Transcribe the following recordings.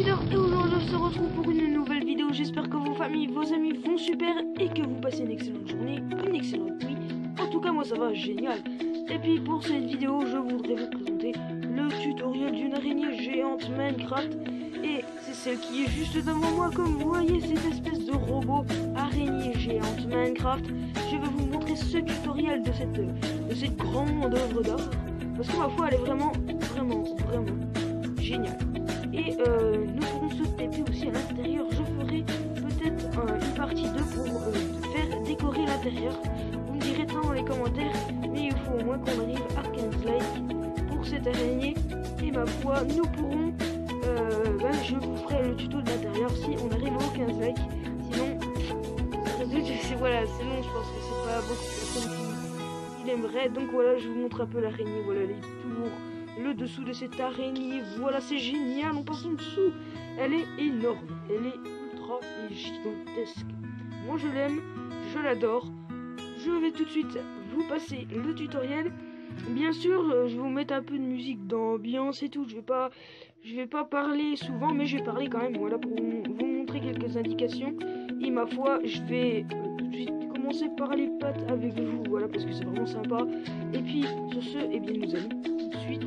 Peter et aujourd'hui on se retrouve pour une nouvelle vidéo. J'espère que vos familles, vos amis vont super et que vous passez une excellente journée, une excellente nuit. En tout cas moi ça va génial. Et puis pour cette vidéo je voudrais vous présenter le tutoriel d'une araignée géante Minecraft. Et c'est celle qui est juste devant moi, comme vous voyez, cette espèce de robot araignée géante Minecraft. Je vais vous montrer ce tutoriel de cette grande œuvre d'art. Parce que ma foi elle est vraiment géniale. Et nous pourrons se taper aussi à l'intérieur. Je ferai peut-être une partie 2 pour faire décorer l'intérieur. Vous me direz ça dans les commentaires, mais il faut au moins qu'on arrive à 15 likes pour cette araignée. Et ma foi, nous pourrons, je vous ferai le tuto de l'intérieur si on arrive aux 15 likes. Sinon, voilà, sinon je pense que c'est pas beaucoup de personnes qui l'aimeraient. Donc voilà, je vous montre un peu l'araignée. Voilà, elle est toujours le dessous de cette araignée. Voilà, c'est génial. On passe en dessous. Elle est énorme. Elle est ultra et gigantesque. Moi, je l'aime. Je l'adore. Je vais tout de suite vous passer le tutoriel. Bien sûr, je vais vous mettre un peu de musique d'ambiance et tout. Je vais pas parler souvent, mais je vais parler quand même. Voilà, pour vous montrer quelques indications. Et ma foi, je vais tout de suite commencer par les pattes avec vous. Voilà, parce que c'est vraiment sympa. Et puis, sur ce, eh bien, nous allons tout de suite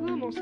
commencer.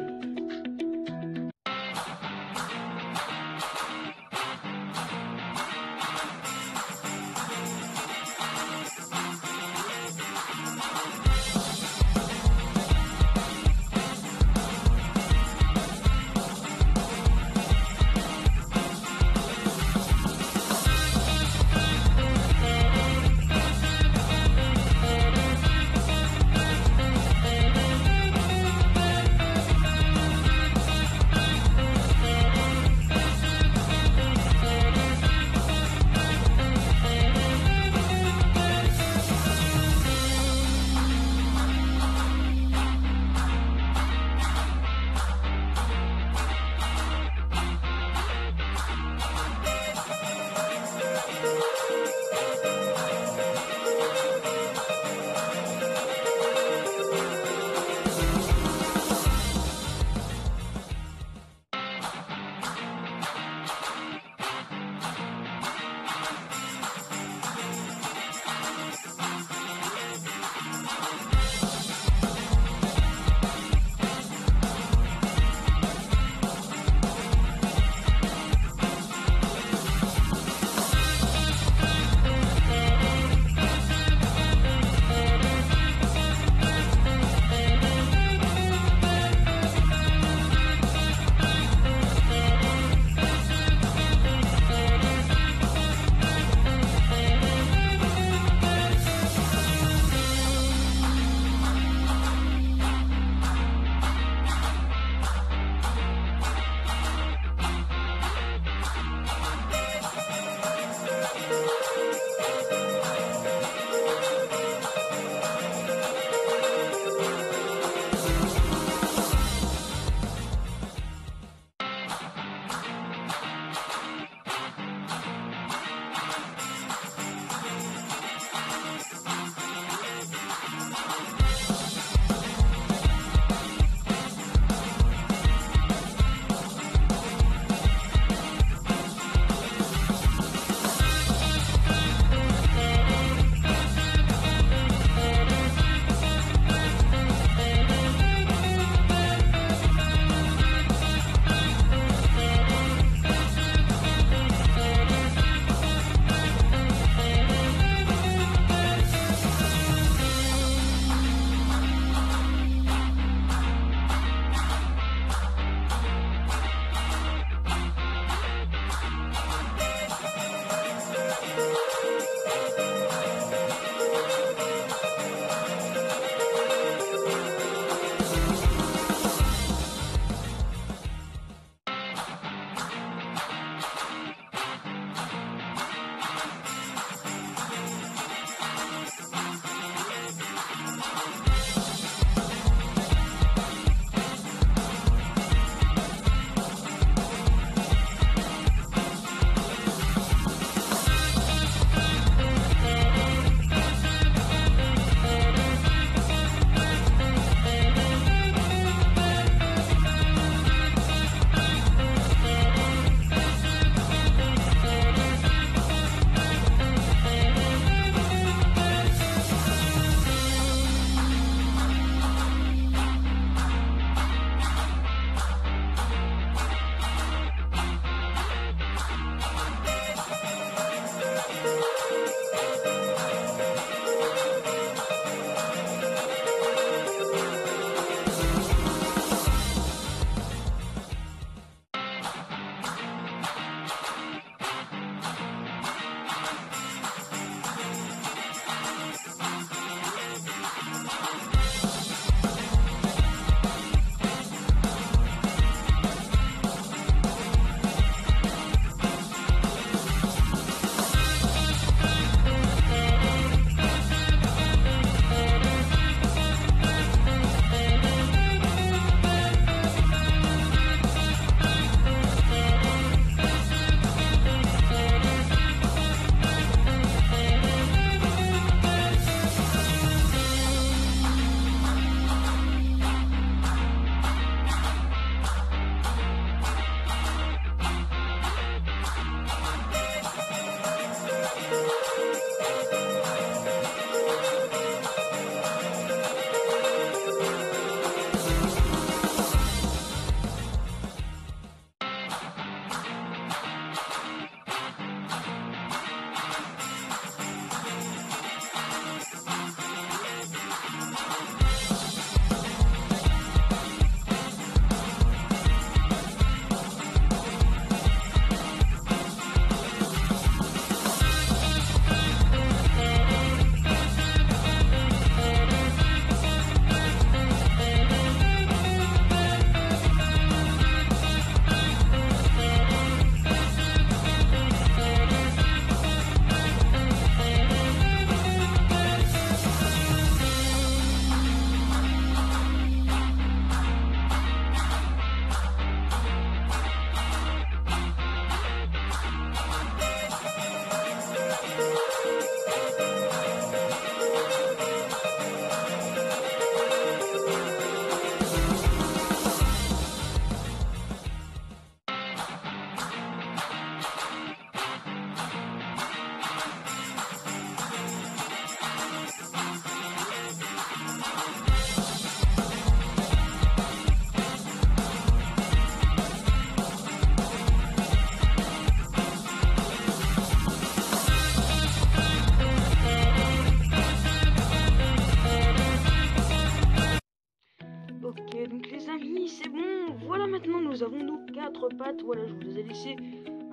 pattes. Voilà, je vous les ai laissés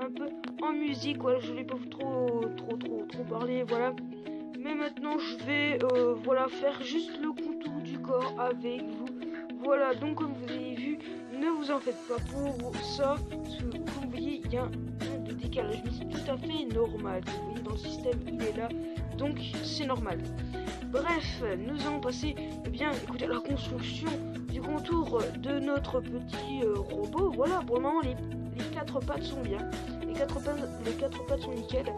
un peu en musique. Voilà, je ne vais pas trop parler. Voilà. Mais maintenant, je vais voilà, faire juste le contour du corps avec vous. Voilà, donc comme vous avez vu, ne vous en faites pas pour ça. Parce que comme vous voyez, il y a un de décalage. Mais c'est tout à fait normal. Vous voyez, dans le système, il est là. Donc, c'est normal. Bref, nous allons passer, eh bien, écoutez, la construction du contour de notre petit robot. Voilà, pour le moment, les 4 pattes sont bien. Les quatre pattes sont nickel.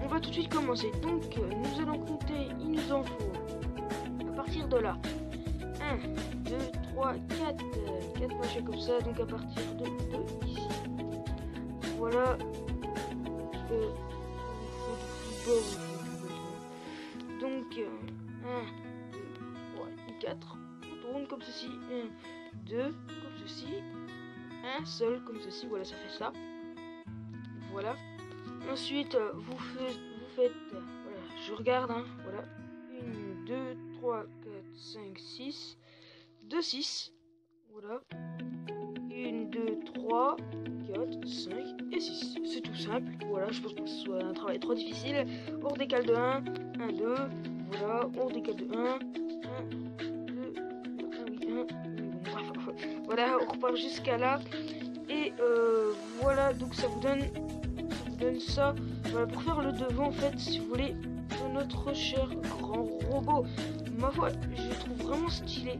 On va tout de suite commencer. Donc, nous allons compter. Il nous en faut, à partir de là, 1, 2, 3, 4. 4 machins comme ça. Donc, à partir de ici. Voilà. Donc, 1, 2, 3 et 4. On tourne comme ceci. 1, 2, comme ceci. Un seul, comme ceci. Voilà, ça fait ça. Voilà. Ensuite, vous faites... voilà, je regarde. Hein, voilà. 1, 2, 3, 4, 5, 6. 2, 6. Voilà. 1, 2, 3, 4, 5 et 6. C'est tout simple. Voilà, je pense pas que ce soit un travail trop difficile. On redécale de 1, 1, 2. Voilà, on redécale de 1, 1, 2, 1, oui, 1. Voilà, on repart jusqu'à là. Et voilà, donc ça vous donne ça. Voilà, pour faire le devant, en fait, si vous voulez, de notre cher grand robot. Ma foi, je le trouve vraiment stylé.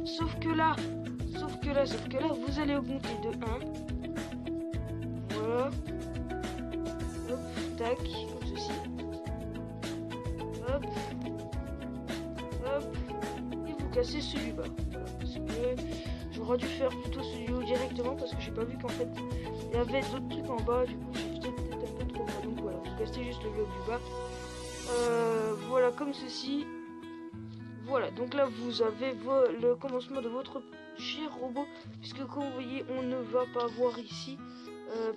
Sauf que là, vous allez augmenter de 1. Voilà. Hop, tac, comme ceci. Hop. Hop. Et vous cassez celui-bas. Voilà, parce que j'aurais dû faire plutôt celui haut directement parce que j'ai pas vu qu'en fait il y avait d'autres trucs en bas. Du coup, j'ai peut-être un peu trop bas. Donc voilà, vous cassez juste le bloc du bas. Voilà, comme ceci. Voilà, donc là vous avez le commencement de votre cher robot, puisque comme vous voyez on ne va pas voir ici,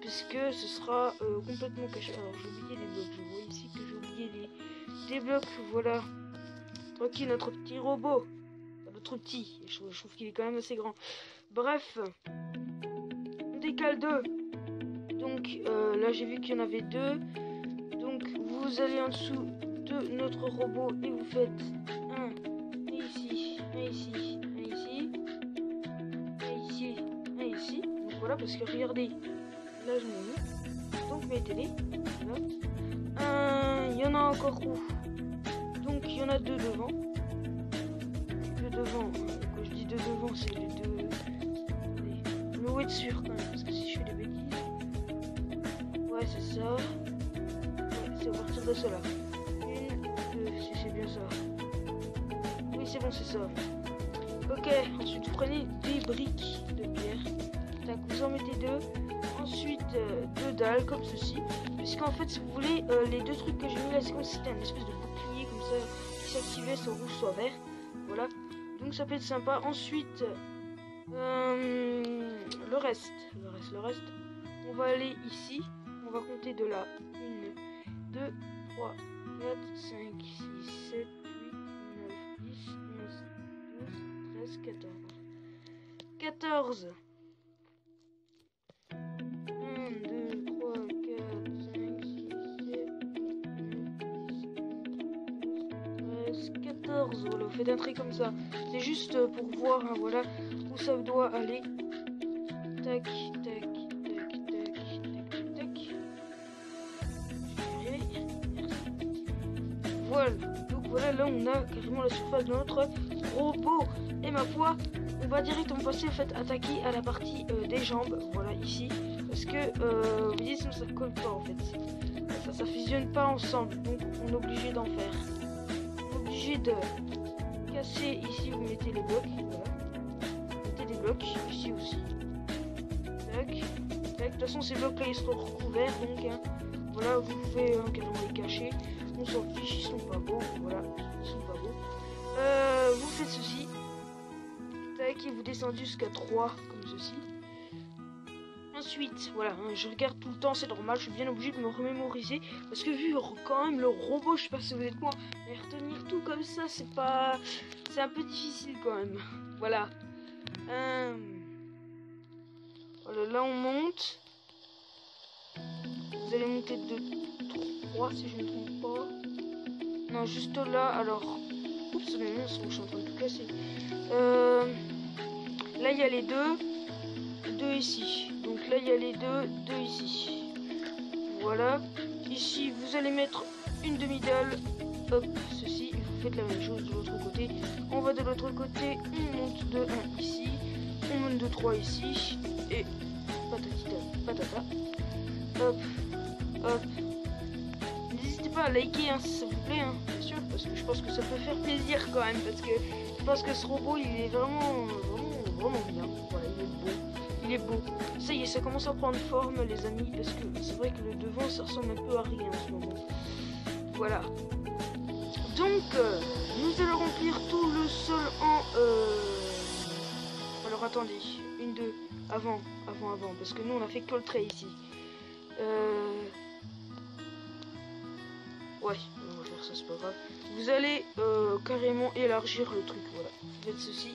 puisque ce sera complètement caché. Alors j'ai oublié les blocs, je vois ici que j'ai oublié des blocs, voilà. Ok, notre petit robot, notre petit, je trouve qu'il est quand même assez grand. Bref, on décale 2, donc là j'ai vu qu'il y en avait 2, donc vous allez en dessous de notre robot et vous faites 1. Ici, ici. Donc voilà, parce que regardez, là je m'ai mis. Donc mettez-les. Voilà. Il y en a encore où? Donc il y en a 2 devant. Le devant, quand je dis 2 devant, c'est les 2. Allez, le être sûr quand même, parce que si je fais des bêtises. Ouais, c'est ça. Ouais, c'est à partir de cela. 1, 2, si c'est bien ça. C'est bon, c'est ça. Ok, ensuite vous prenez des briques de pierre. Tac, vous en mettez 2. Ensuite 2 dalles comme ceci. Puisqu'en fait, si vous voulez, les 2 trucs que j'ai mis là, c'est comme si c'était un espèce de bouclier comme ça qui s'activait soit rouge soit vert. Voilà. Donc ça peut être sympa. Ensuite, le reste. On va aller ici. On va compter de là. 1, 2, 3, 4, 5, 6, 7. 14. 1, 2, 3, 4, 5, 6, 7, 8, 9, 10, 11, 13, 14. Voilà, vous faites un trait comme ça. C'est juste pour voir, hein, voilà, où ça doit aller. Tac, tac, tac, tac, tac, tac. Je vais y arriver. Voilà. Donc voilà, là on a carrément la surface de notre robot. Et ma foi, on va directement passer en fait attaquer à la partie des jambes. Voilà ici, parce que vous voyez sinon ça colle pas en fait. Ça fusionne pas ensemble, donc on est obligé d'en faire. On est obligé de casser ici. Vous mettez les blocs. Voilà. Vous mettez des blocs ici aussi. Tac, tac. De toute façon ces blocs là ils seront recouverts, donc hein, voilà vous pouvez carrément les cacher. On s'en fiche, ils sont pas beaux. Voilà, ils sont pas beaux. Vous faites ceci. Tac, et vous descendez jusqu'à 3, comme ceci. Ensuite, voilà, hein, je regarde tout le temps, c'est normal, je suis bien obligé de me remémoriser. Parce que vu quand même le robot, je sais pas si vous êtes moi, mais retenir tout comme ça, c'est pas... C'est un peu difficile quand même. Voilà. Voilà, là on monte. Vous allez monter de 3 si je ne me trompe pas. Non, juste là, alors... Oups, mais non, je suis en train de tout casser. Là, il y a les deux ici. Donc là, il y a les deux ici. Voilà. Ici, vous allez mettre une demi-dalle. Hop, ceci. Et vous faites la même chose de l'autre côté. On va de l'autre côté. On monte de 1 ici. On monte de 3 ici. Et patata. Hop, hop. N'hésitez pas à liker, hein, si ça vous plaît, hein, bien sûr, parce que je pense que ça peut faire plaisir quand même, parce que je pense que ce robot, il est vraiment bien. Voilà, il est beau. Ça y est, ça commence à prendre forme, les amis, parce que c'est vrai que le devant, ça ressemble un peu à rien en ce moment. Voilà. Donc, nous allons remplir tout le sol en... Alors, attendez, une, deux, avant, parce que nous, on a fait que le trait ici. Ouais, on va faire ça, c'est pas grave. Vous allez carrément élargir le truc, voilà. Vous faites ceci,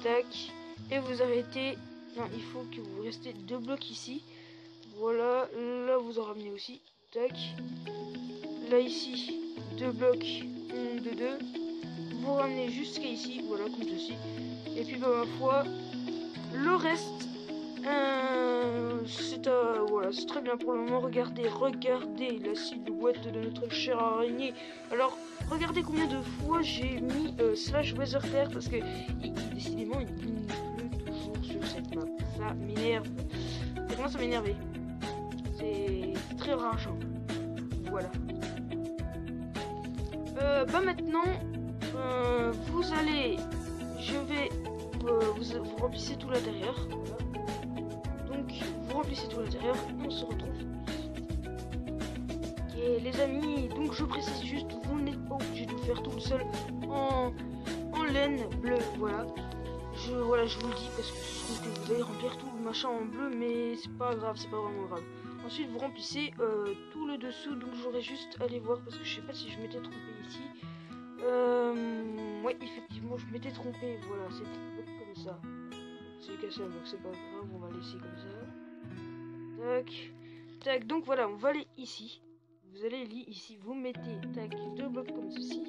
tac, et vous arrêtez. Non, il faut que vous restez 2 blocs ici. Voilà, là vous en ramenez aussi, tac. Là ici, 2 blocs, 1, 2, 2. Vous ramenez jusqu'à ici, voilà, comme ceci. Et puis, bah, ma foi, le reste... voilà, c'est très bien pour le moment. Regardez la silhouette de notre chère araignée. Alors, regardez combien de fois j'ai mis /weatherterre parce que décidément il pleut toujours sur cette map. Ça m'énerve. Ça commence à m'énerver. C'est très rageant. Voilà. Bah maintenant, vous allez, vous remplissez tout l'intérieur. Voilà. Donc, vous remplissez tout l'intérieur et on se retrouve. Et les amis, donc je précise juste, vous n'êtes pas obligé de faire tout seul en laine bleue, voilà. Je vous le dis parce que je trouve que vous allez remplir tout le machin en bleu, mais c'est pas grave, c'est pas vraiment grave. Ensuite, vous remplissez tout le dessous, donc j'aurais juste à aller voir parce que je sais pas si je m'étais trompé ici. Ouais, effectivement, je m'étais trompé, voilà, c'était comme ça. C'est cassé, donc c'est pas grave, on va laisser comme ça. Tac, tac, donc voilà, on va aller ici. Vous allez ici, vous mettez, tac, 2 blocs comme ceci.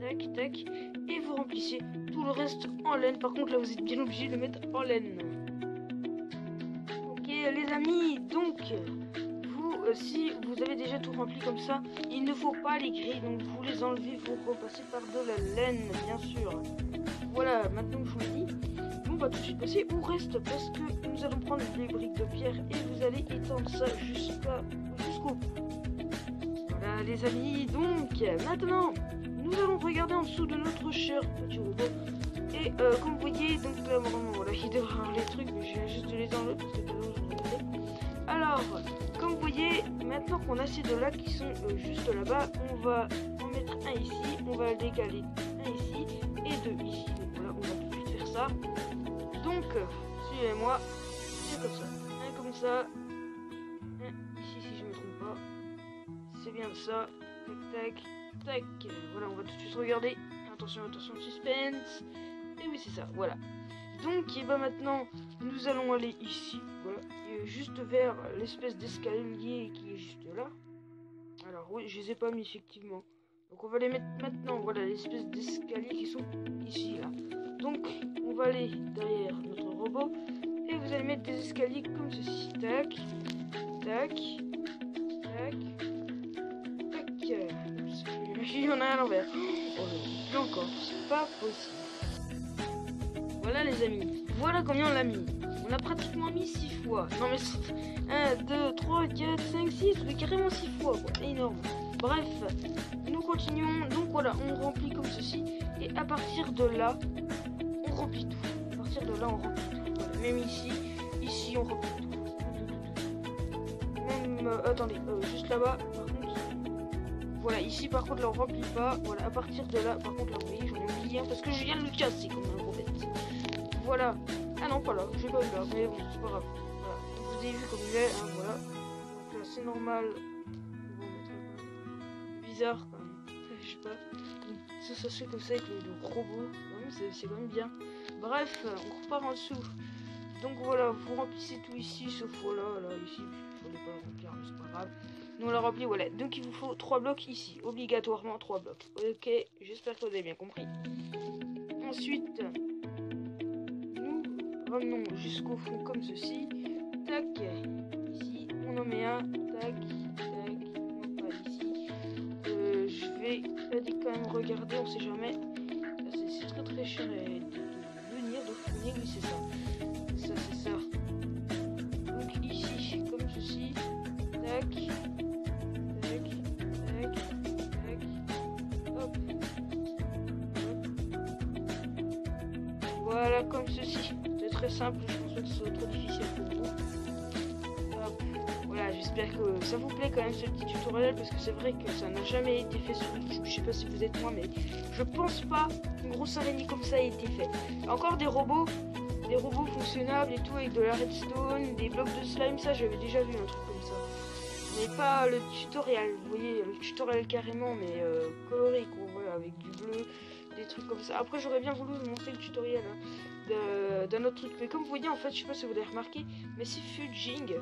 Tac, tac, et vous remplissez tout le reste en laine. Par contre, là, vous êtes bien obligé de le mettre en laine. Ok, les amis, donc, vous, si vous avez déjà tout rempli comme ça, il ne faut pas les grilles, donc vous les enlevez, vous repassez par de la laine, bien sûr. Voilà, maintenant que je vous le dis, on va tout de suite passer au reste parce que nous allons prendre les briques de pierre et vous allez étendre ça jusqu'au bout. Voilà les amis, donc maintenant nous allons regarder en dessous de notre cher petit robot et comme vous voyez, donc là vraiment voilà, il devrait avoir les trucs mais je vais juste les enlever parce que tout à l'heure je regardais. Alors, comme vous voyez, maintenant qu'on a ces deux là qui sont juste là-bas, on va en mettre un ici, on va décaler un ici et 2 ici. Donc voilà, on va tout de suite faire ça. Donc, suivez-moi, c'est comme ça. Un comme ça. Un ici si je me trompe pas. C'est bien ça. Tac, tac, tac. Voilà, on va tout de suite regarder. Attention, attention, suspense. Et oui, c'est ça, voilà. Donc, et ben maintenant, nous allons aller ici. Voilà, et juste vers l'espèce d'escalier qui est juste là. Alors oui, je les ai pas mis effectivement. Donc on va les mettre maintenant. Voilà, l'espèce d'escalier qui sont ici, là. Donc, on va aller derrière notre robot et vous allez mettre des escaliers comme ceci. Tac, tac, tac, tac. Il y en a un à l'envers. Oh non, encore, c'est pas possible. Voilà les amis, voilà combien on l'a mis. On a pratiquement mis 6 fois. Non mais 1, 2, 3, 4, 5, 6, mais carrément 6 fois, quoi. Énorme. Bref, nous continuons. Donc voilà, on remplit comme ceci. Et à partir de là, on remplit tout. À partir de là, on remplit tout. Voilà. Même ici, on remplit tout. Même, attendez, juste là-bas, par contre. Voilà, ici, par contre, là, on remplit pas. Voilà, à partir de là, par contre, là, vous voyez, j'en ai mis un parce que je viens de le casser comme un gros bête. Voilà. Ah non, pas là, j'ai pas eu là, mais bon, c'est pas grave. Voilà, vous avez vu comme il est, hein, voilà. Donc là, c'est normal. On va mettre bizarre quand même. Je sais pas. Ça se fait comme ça avec le robot. C'est quand même bien. Bref, on repart en dessous Donc voilà, vous remplissez tout ici, sauf voilà, là, ici, il fallait pas le remplir, mais c'est pas grave. Nous on l'a rempli, voilà. Donc il vous faut 3 blocs ici, obligatoirement 3 blocs. Ok, j'espère que vous avez bien compris. Ensuite, nous ramenons jusqu'au fond comme ceci. Tac, ici, on en met un, tac, tac, non pas ici. Je vais quand même regarder, on sait jamais. C'est très très cher de venir, donc il faut négocier ça. Ça c'est ça. Donc ici, comme ceci, tac, tac, tac, tac, hop, hop. Voilà, comme ceci. C'est très simple, je pense pas que ce soit trop difficile pour vous. Hop. Voilà, j'espère que ça vous plaît quand même ce petit tutoriel, parce que c'est vrai que ça n'a jamais été fait sur YouTube. Je sais pas si vous êtes moi, mais je pense pas qu'une grosse araignée comme ça ait été faite. Encore des robots fonctionnables et tout, avec de la redstone, des blocs de slime, ça j'avais déjà vu un truc comme ça. Mais pas le tutoriel, vous voyez, le tutoriel carrément, mais coloré quoi, voilà, avec du bleu, des trucs comme ça. Après j'aurais bien voulu vous montrer le tutoriel d'un autre truc, mais comme vous voyez en fait, je sais pas si vous avez remarqué, mais c'est Fudging,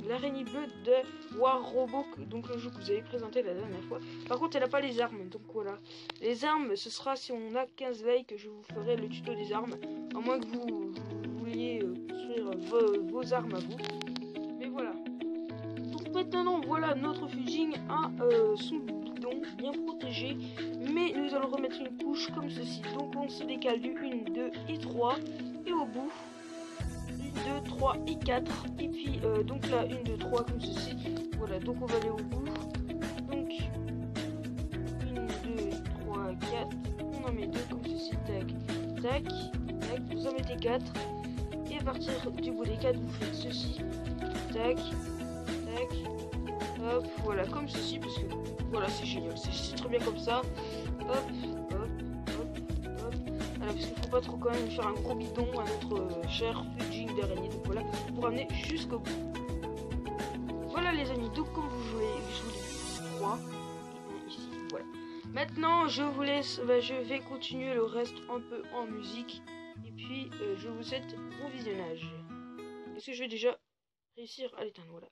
l'araignée bleue de War Robot, donc le jeu que vous avez présenté la dernière fois. Par contre elle n'a pas les armes, donc voilà. Les armes, ce sera si on a 15 likes que je vous ferai le tuto des armes, à moins que vous vouliez construire vos armes à vous. Mais voilà. Donc maintenant voilà, notre Fudging a son bidon bien protégé, mais nous allons remettre une couche comme ceci. Donc on se décale du 1, 2 et 3, et au bout 1, 2, 3 et 4, et puis donc là 1, 2, 3 comme ceci. Voilà, donc on va aller au bout. Donc 1, 2, 3, 4, on en met 2 comme ceci, tac, tac, tac, vous en mettez 4, et à partir du bout des 4 vous faites ceci, tac, tac, hop, voilà, comme ceci, parce que voilà, c'est génial, c'est très bien comme ça, hop, hop, hop, hop, voilà, parce qu'il faut pas trop quand même faire un gros bidon à notre cher Fudging d'araignée, donc voilà, pour ramener jusqu'au bout. Voilà les amis, donc comme vous jouez, je vous dis 3, et 1 ici, voilà. Maintenant, je vous laisse, je vais continuer le reste un peu en musique, et puis je vous souhaite bon visionnage. Est-ce que je vais déjà réussir à l'éteindre, voilà.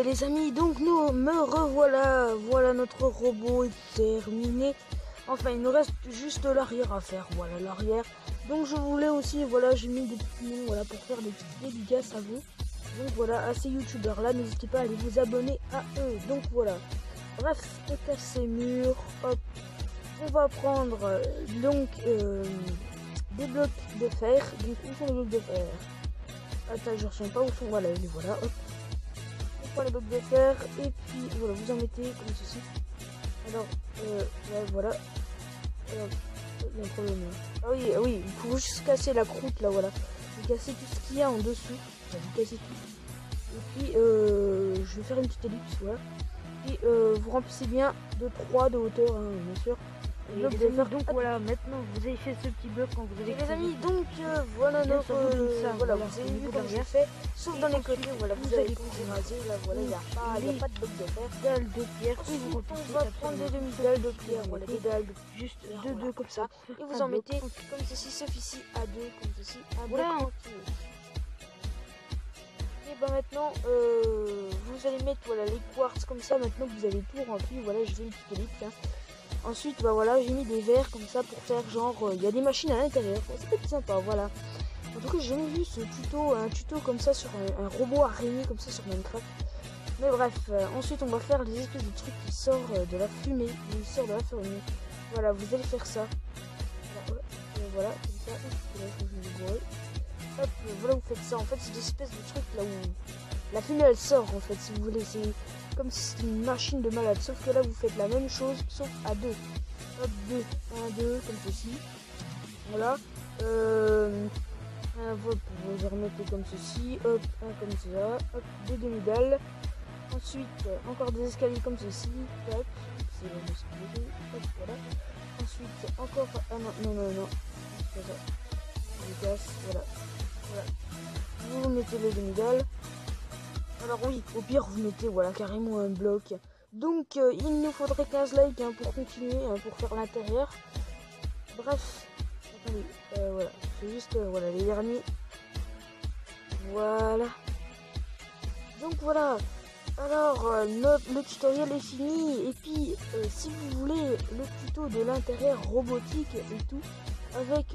les amis, donc nous me revoilà. Voilà, notre robot est terminé. Enfin, il nous reste juste l'arrière à faire. Voilà, l'arrière. Donc je voulais aussi, voilà, j'ai mis des petits noms, voilà, pour faire des petites dédicaces à vous. Donc voilà, à ces youtubeurs là, n'hésitez pas à aller vous abonner à eux. Donc voilà. Bref, on casse ces murs. Hop. On va prendre donc des blocs de fer. Donc où sont les blocs de fer? Attends, je ne retiens pas où sont. Voilà, les voilà. Hop. On prend les blocs de fer et puis voilà, vous en mettez comme ceci. Alors, voilà. Alors, il y a un problème. Ah oui, oui, il faut juste casser la croûte là, voilà. Vous cassez tout ce qu'il y a en dessous. Vous cassez tout. Et puis, je vais faire une petite ellipse, voilà. Puis, vous remplissez bien de 3 de hauteur, hein, bien sûr. Et les amis, donc voilà, maintenant vous avez fait ce petit bloc quand vous avez... Et les amis, donc voilà notre... voilà, vous avez vu comme j'ai fait, sauf dans les côtés, voilà, vous avez tout rasé, là, voilà, il n'y a pas de bloc de fer. Dalles de pierre, on va prendre des demi-dalles de pierre, voilà, des dalles, juste deux comme ça, et vous en mettez comme ceci, sauf ici, à deux, comme ceci, à deux. Voilà. Et ben maintenant, vous allez mettre, voilà, les quartz comme ça, maintenant que vous avez tout rempli, voilà, je fais une petite ellipse, hein. Ensuite, bah voilà, j'ai mis des verres comme ça pour faire genre, il y a des machines à l'intérieur, ça peut être sympa, voilà. En tout cas, j'ai jamais vu ce tuto, un tuto comme ça sur un robot araignée comme ça sur Minecraft. Mais bref, ensuite on va faire des espèces de trucs qui sortent de la fumée, qui sortent de la fumée. Voilà, vous allez faire ça. Voilà, comme ça. Hop, voilà, vous faites ça. En fait, c'est des espèces de trucs là où la fumée elle sort en fait, si vous voulez. C'est comme si c'était une machine de malade. Sauf que là, vous faites la même chose, sauf à deux. Hop, deux. Un, deux, comme ceci. Voilà. Vous remettez comme ceci. Hop, un comme ça. Hop, deux demi-dalles. Ensuite, encore des escaliers comme ceci. Hop, c'est l'escalier. Hop, voilà. Ensuite, encore. Ah non. C'est ça. Je casse. Voilà. Vous mettez les demi-dalles. Alors oui, au pire vous mettez voilà carrément un bloc. Donc il nous faudrait 15 likes hein, pour continuer, hein, pour faire l'intérieur. Bref, attendez, voilà, c'est juste voilà les derniers. Voilà. Donc voilà. Alors le tutoriel est fini et puis si vous voulez le tuto de l'intérieur robotique et tout avec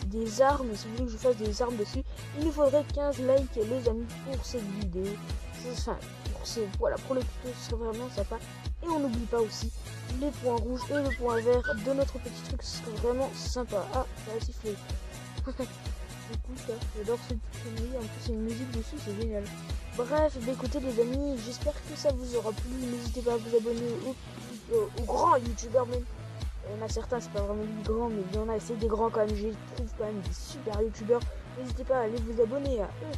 des armes, si vous voulez que je fasse des armes dessus, il nous faudrait 15 likes les amis pour cette vidéo. Enfin, pour le tuto, ce serait vraiment sympa. Et on n'oublie pas aussi les points rouges et le point vert de notre petit truc, ce serait vraiment sympa. Ah, ça a sifflé. Écoute, j'adore cette petite musique, en plus c'est une musique dessus, c'est génial. Bref, écoutez les amis, j'espère que ça vous aura plu. N'hésitez pas à vous abonner aux grands youtubeurs même. Il y en a certains, c'est pas vraiment des grands, mais il y en a, c'est des grands quand même. Je trouve quand même des super youtubeurs. N'hésitez pas à aller vous abonner à eux.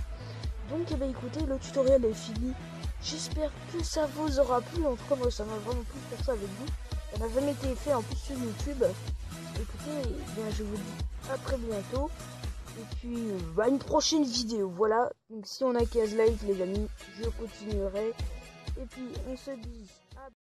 Donc, eh ben, écoutez, le tutoriel est fini. J'espère que ça vous aura plu. En tout cas, moi, ça m'a vraiment plu de faire ça avec vous. Ça n'a jamais été fait en plus sur YouTube. Écoutez, eh bien, je vous dis à très bientôt. Et puis, à une prochaine vidéo. Voilà. Donc, si on a 15 likes, les amis, je continuerai. Et puis, on se dit...